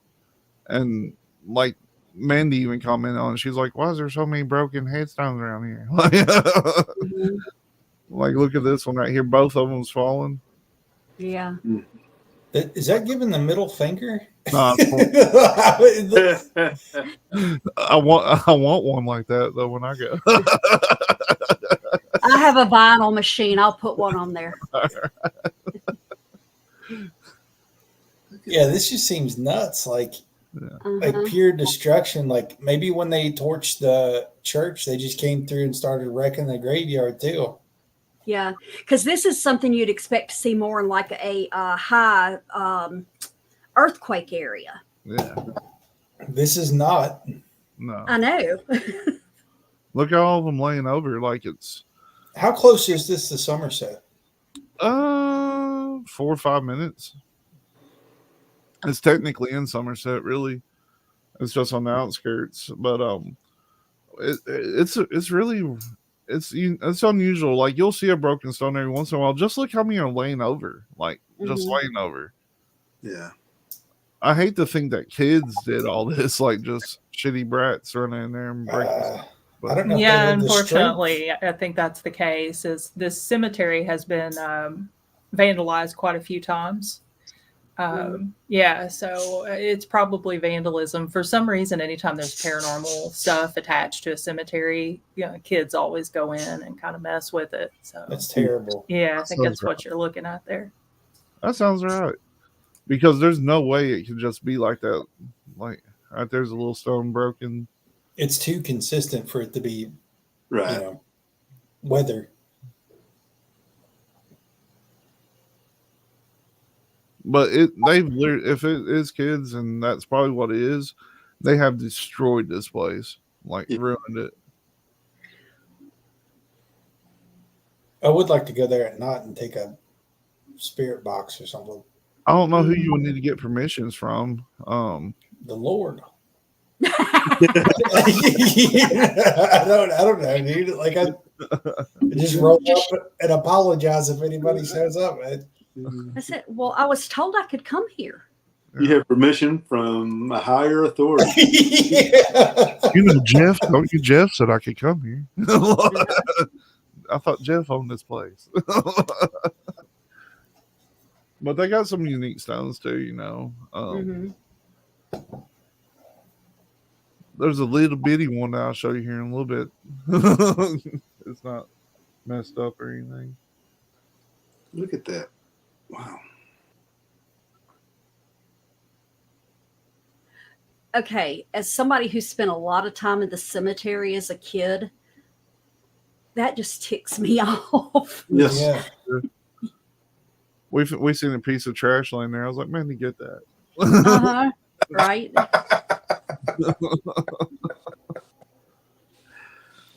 And like Mandy even commented on it. She's like, why is there so many broken headstones around here? Like, look at this one right here. Both of them's falling. Yeah. Is that giving the middle finger? Nah, I want one like that though when I go. I have a vinyl machine. I'll put one on there. Yeah, this just seems nuts. Like like Uh-huh. pure destruction. Like maybe when they torched the church, they just came through and started wrecking the graveyard too. Yeah, because this is something you'd expect to see more in like a high earthquake area. Yeah. This is not. No. I know. Look at all of them laying over like it's How close is this to Somerset? 4 or 5 minutes. It's technically in Somerset, really. It's just on the outskirts, but it's really it's unusual. Like you'll see a broken stone every once in a while. Just look how many are laying over, like just Mhm. laying over. Yeah. I hate to think that kids did all this, like just shitty brats running in there and breaking stuff. I don't know. If Yeah, they had the strength. unfortunately, I think that's the case. Is this cemetery has been vandalized quite a few times. Yeah, so it's probably vandalism. For some reason, anytime there's paranormal stuff attached to a cemetery, kids always go in and kind of mess with it. So That's terrible. yeah, I think Sounds that's what you're looking at there. That sounds right. Because there's no way it can just be like that. Like right there's a little stone broken. It's too consistent for it to be, Right. weather. But if it is kids and that's probably what it is, they have destroyed this place, like Yeah. ruined it. I would like to go there at night and take a spirit box or something. I don't know who you would need to get permissions from. The Lord. Mhm. I don't know, dude. Like I just roll up and apologize if anybody shows up. I said, well, I was told I could come here. You have permission from a higher authority. Yeah. You know, Jeff, don't you? Jeff said I could come here. I thought Jeff owned this place. But they got some unique stones too, Mhm. There's a little bitty one that I'll show you here in a little bit. It's not messed up or anything. Look at that. Wow. Okay, as somebody who spent a lot of time in the cemetery as a kid, that just ticks me off. Yes. Yeah. We seen a piece of trash laying there. I was like, man, you get that. Uh-huh. Right?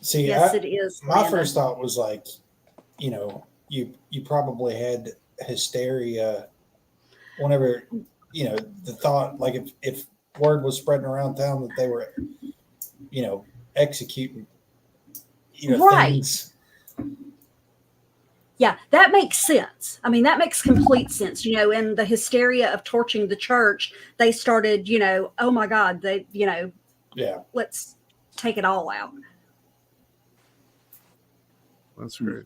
See, Yes, it is. my Amanda. first thought was like, you probably had hysteria whenever, the thought like if word was spreading around town that they were, executing, Right. things. Yeah, that makes sense. I mean, that makes complete sense. In the hysteria of torching the church, they started, oh my God, Yeah. let's take it all out. That's great.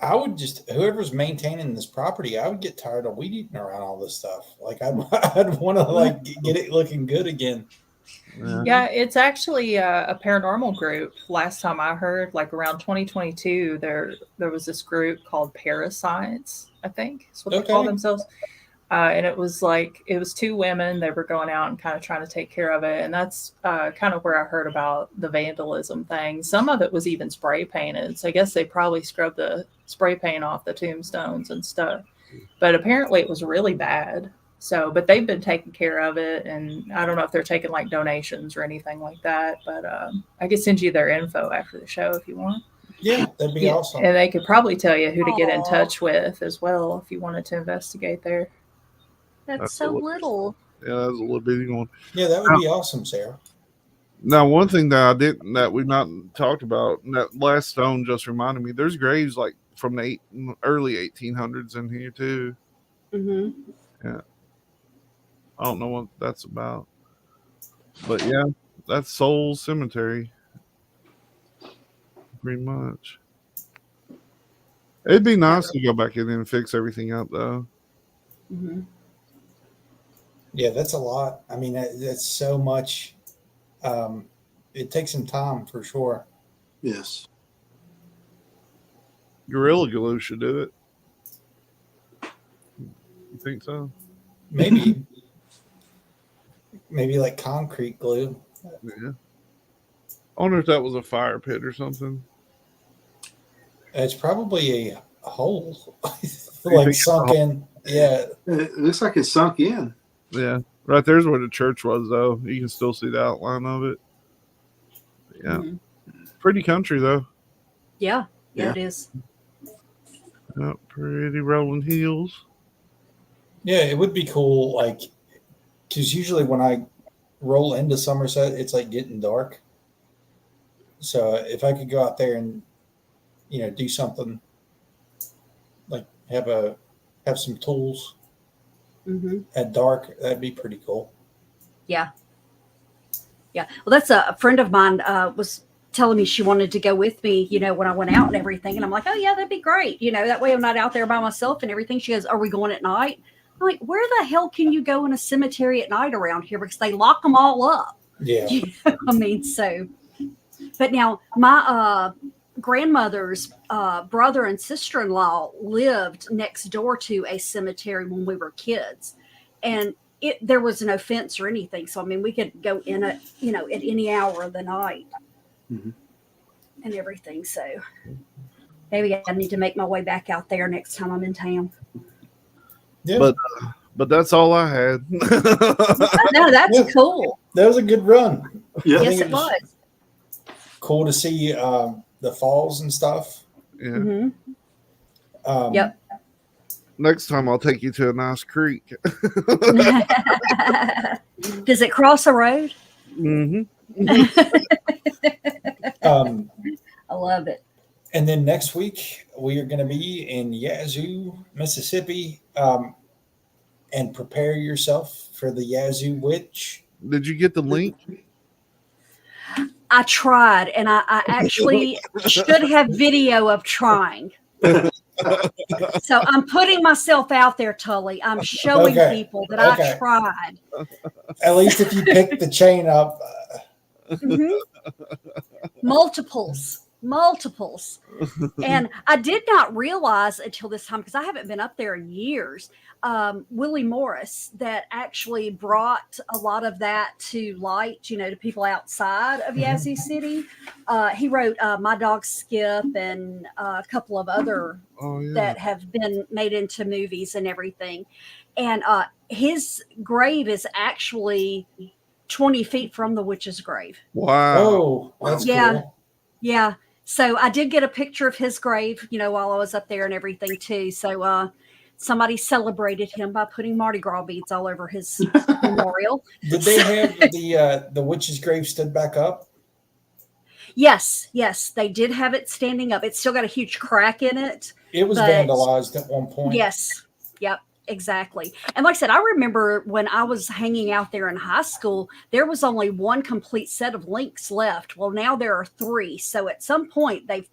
I would just whoever's maintaining this property, I would get tired of weed eating around all this stuff. Like I'd want to get it looking good again. Yeah, it's actually a paranormal group. Last time I heard, like around 2022, there was this group called Parasites, I think is what they call Okay. themselves. And it was two women. They were going out and kind of trying to take care of it. And that's kind of where I heard about the vandalism thing. Some of it was even spray painted. So I guess they probably scrubbed the spray paint off the tombstones and stuff. But apparently it was really bad. So, but they've been taking care of it. And I don't know if they're taking like donations or anything like that. But I could send you their info after the show if you want. Yeah, that'd be awesome. And they could probably tell you who to get in Aw. touch with as well if you wanted to investigate there. That's so little. Yeah, that was a little bitty one. Yeah, that would be awesome, Sarah. Now, one thing that we've not talked about, and that last stone just reminded me, there's graves like from the early 1800s in here too. Mm-hmm. Yeah. I don't know what that's about. But yeah, that's Soul Cemetery. Pretty much. It'd be nice to go back in and fix everything up though. Mm-hmm. Yeah, that's a lot. I mean, that's so much. It takes some time for sure. Yes. Gorilla Glue should do it. You think so? Maybe. Maybe like concrete glue. Yeah. I wonder if that was a fire pit or something. It's probably a hole, You like think it's a sunk hole? in. Yeah. It looks like it's sunk in. Yeah. Right there's where the church was, though. You can still see the outline of it. Yeah. Mhm. Pretty country, though. Yeah, Yeah. it is. Yeah, pretty rolling hills. Yeah, it would be cool. Like, because usually when I roll into Somerset, it's like getting dark. So if I could go out there and, do something like have some tools Hmm. at dark, that'd be pretty cool. Yeah. Yeah. Well, that's a friend of mine was telling me she wanted to go with me, when I went out and everything. And I'm like, oh, yeah, that'd be great. That way I'm not out there by myself and everything. She goes, are we going at night? I'm like, where the hell can you go in a cemetery at night around here? Because they lock them all up. Yeah. I mean, so. But now my grandmother's brother and sister-in-law lived next door to a cemetery when we were kids. And there was no fence or anything. So, I mean, we could go in it, at any hour of the night and everything. So maybe I need to make my way back out there next time I'm in town. Yeah. But that's all I had. No, that's cool. That was a good run. Yeah. Yes, it was. Cool to see the falls and stuff. Yeah. Mm-hmm. Yep. Next time I'll take you to a nice creek. Does it cross a road? Mm-hmm. I love it. And then next week we are going to be in Yazoo, Mississippi, and prepare yourself for the Yazoo Witch. Did you get the link? I tried, and I actually should have video of trying. So I'm putting myself out there, Tully. I'm showing people that I tried. At least if you pick the chain up. Multiples. And I did not realize until this time, because I haven't been up there in years, Willie Morris, that actually brought a lot of that to light, to people outside of Yazoo City. He wrote My Dog Skip and a couple of other that have been made into movies and everything. And his grave is actually 20 feet from the witch's grave. Wow. Oh, that's cool. Yeah. So I did get a picture of his grave, while I was up there and everything too. So somebody celebrated him by putting Mardi Gras beads all over his memorial. Did they have the witch's grave stood back up? Yes, they did have it standing up. It's still got a huge crack in it. It was vandalized at one point. Yes. Yep. Exactly. And like I said, I remember when I was hanging out there in high school, there was only one complete set of links left. Well, now there are 3. So at some point they've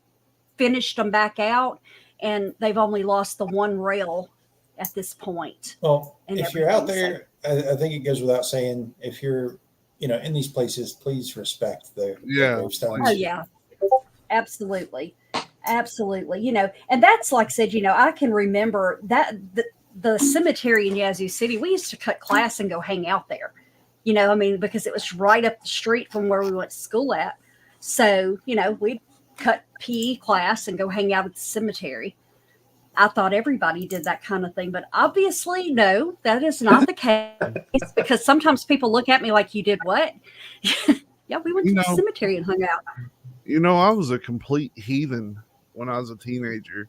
finished them back out and they've only lost the one rail at this point. Well, if you're out there, I think it goes without saying, if you're, in these places, please respect the gravestones. Oh, yeah. Absolutely. And that's like I said, I can remember that the cemetery in Yazoo City, we used to cut class and go hang out there, because it was right up the street from where we went to school at. So, we'd cut PE class and go hang out at the cemetery. I thought everybody did that kind of thing, but obviously, no, that is not the case, because sometimes people look at me like, you did what? Yeah, we went to the cemetery and hung out. I was a complete heathen when I was a teenager.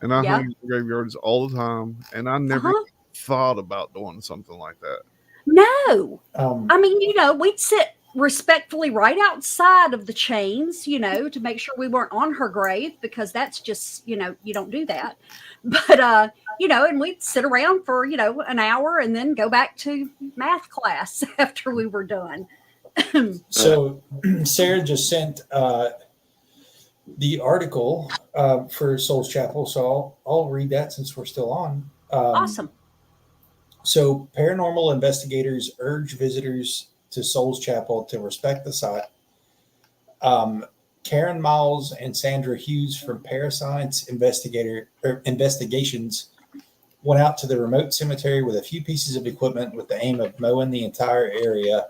And I hung in graveyards all the time, and I never thought about doing something like that. No. I mean, we'd sit respectfully right outside of the chains, to make sure we weren't on her grave, because that's just, you don't do that. But, and we'd sit around for, an hour and then go back to math class after we were done. So Sarah just sent the article for Souls Chapel, so I'll read that since we're still on. Awesome. So paranormal investigators urge visitors to Souls Chapel to respect the site. Karen Miles and Sandra Hughes from Parascience Investigations went out to the remote cemetery with a few pieces of equipment with the aim of mowing the entire area.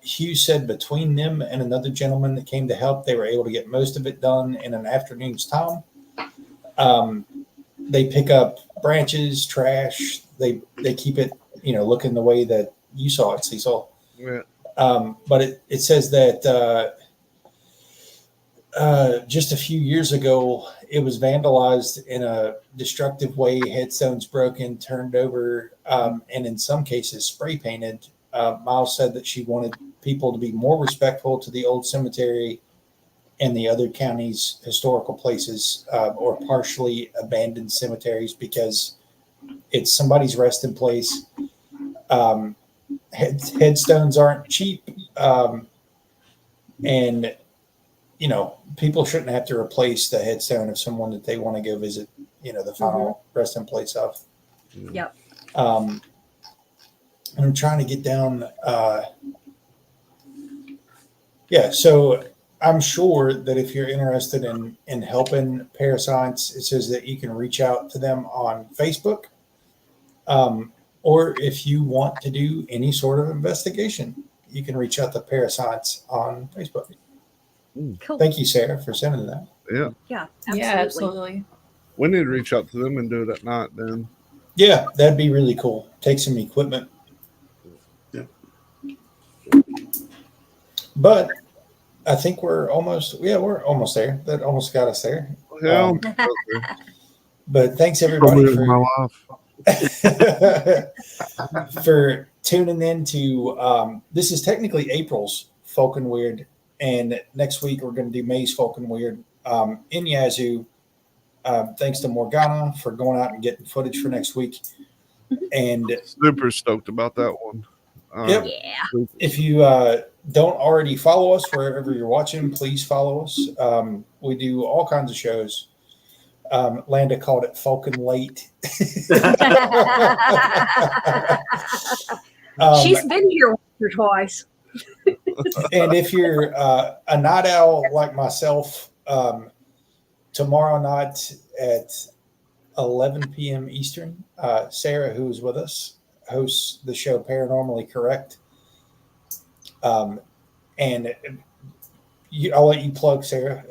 Hugh said between them and another gentleman that came to help, they were able to get most of it done in an afternoon's time. They pick up branches, trash. They keep it, looking the way that you saw it, Cecil. Yeah. But it says that just a few years ago, it was vandalized in a destructive way, headstones broken, turned over, and in some cases spray painted. Miles said that she wanted people to be more respectful to the old cemetery and the other county's historical places or partially abandoned cemeteries because it's somebody's resting place. Headstones aren't cheap. And, people shouldn't have to replace the headstone of someone that they want to go visit, the final resting place of. Yep. I'm trying to get down. So I'm sure that if you're interested in helping Parascience, it says that you can reach out to them on Facebook. Or if you want to do any sort of investigation, you can reach out to Parascience on Facebook. Cool. Thank you, Sarah, for sending that. Yeah. Yeah, absolutely. Yeah, absolutely. We need to reach out to them and do it at night then. Yeah, that'd be really cool. Take some equipment. Yeah. But I think we're almost there. That almost got us there. Yeah. But thanks everybody Probably my life. for tuning in to this is technically April's Folking Wyrd, and next week we're going to do May's Folking Wyrd in Yazoo. Thanks to Morgana for going out and getting footage for next week. And Super stoked about that one. Yep. Yeah. If you don't already follow us wherever you're watching, please follow us. We do all kinds of shows. Landa called it Folking Late. She's been here once or twice. And if you're a night owl like myself, tomorrow night at 11 p.m. Eastern, Sarah, who is with us, hosts the show Paranormally Correct. And I'll let you plug, Sarah.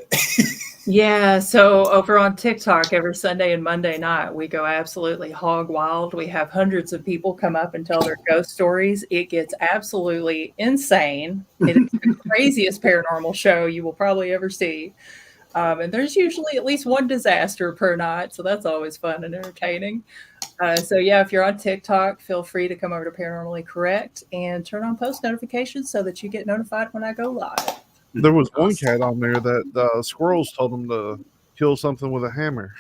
Yeah, so over on TikTok every Sunday and Monday night, we go absolutely hog wild. We have hundreds of people come up and tell their ghost stories. It gets absolutely insane. It is the craziest paranormal show you will probably ever see. And there's usually at least one disaster per night, so that's always fun and entertaining. So yeah, if you're on TikTok, feel free to come over to Paranormally Correct and turn on post notifications so that you get notified when I go live. There was one cat on there that squirrels told him to kill something with a hammer.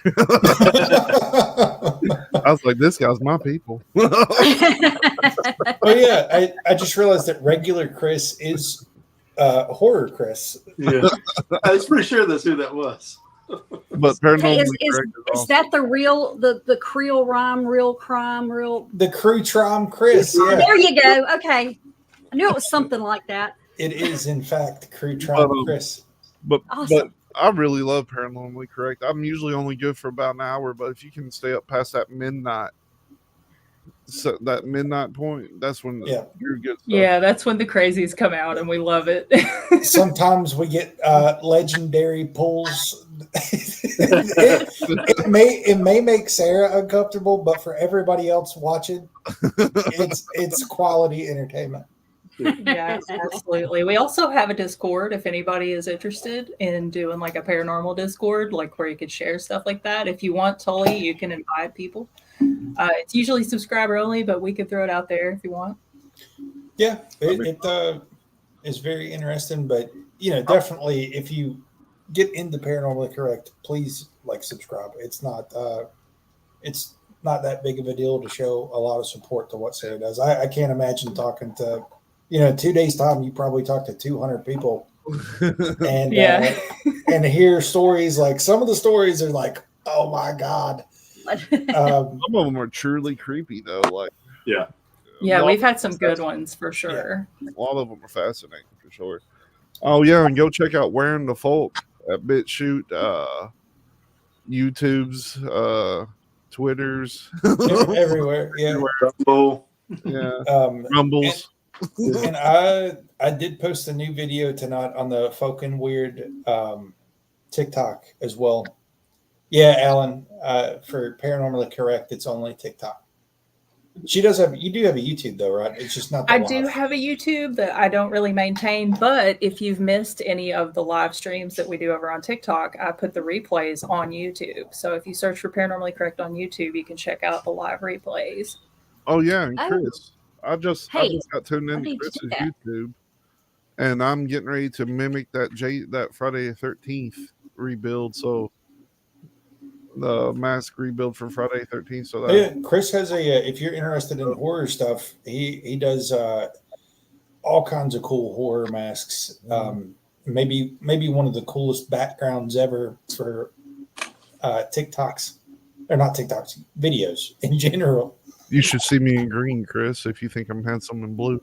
I was like, this guy's my people. Oh yeah, I just realized that regular Chris is horror Chris. Yeah, I was pretty sure that's who that was. But Hey, Paranormally is Correct is that the real the Creole rhyme, real crime, real? The Crew Trom Chris. Yeah, There you go. Okay, I knew it was something like that. it is in fact Crew Trom Chris. But Awesome. I really love Paranormally Correct. I'm usually only good for about an hour, but if you can stay up past that midnight point, that's when you're good stuff. Yeah, that's when the crazies come out and we love it. Sometimes we get legendary pulls. it may make Sarah uncomfortable, but for everybody else watching, it's quality entertainment. Yes, absolutely. We also have a Discord if anybody is interested in doing like a paranormal Discord, like where you could share stuff like that. If you want, Tully, you can invite people. It's usually subscriber only, but we could throw it out there if you want. Yeah, it is very interesting, but definitely if you get into Paranormally Correct, please subscribe. It's not that big of a deal to show a lot of support to what Sarah does. I can't imagine talking to 2 days time. You probably talk to 200 people, and and hear stories like some of the stories are like, oh my god. Some of them are truly creepy though. Yeah, we've had some good ones for sure. A lot of them are fascinating for sure. Oh yeah, and go check out Wearing the Folk at BitChute, YouTube's Twitters, everywhere. Yeah. Rumble. yeah, Um, Rumbles. and I did post a new video tonight on the Folking Wyrd TikTok as well. Yeah, Alan, for Paranormally Correct, it's only TikTok. You do have a YouTube though, right? It's just not. I do have a YouTube that I don't really maintain, but if you've missed any of the live streams that we do over on TikTok, I put the replays on YouTube. So if you search for Paranormally Correct on YouTube, you can check out the live replays. Oh yeah, and Oh. Chris, I just got tuned I into need to Chris's do that. YouTube, and I'm getting ready to mimic that Friday the 13th rebuild. So the mask rebuild for Friday 13th. So that Yeah, Chris has a. If you're interested in horror stuff, he does all kinds of cool horror masks. Maybe one of the coolest backgrounds ever for TikToks, or not TikToks, videos in general. you should see me in green, Chris, if you think I'm handsome in blue.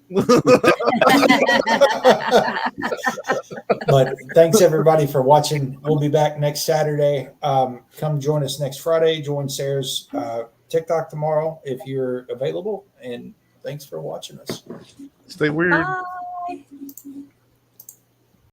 But thanks everybody for watching. We'll be back next Saturday. Come join us next Friday. Join Sarah's TikTok tomorrow if you're available. And thanks for watching us. Stay weird. Bye.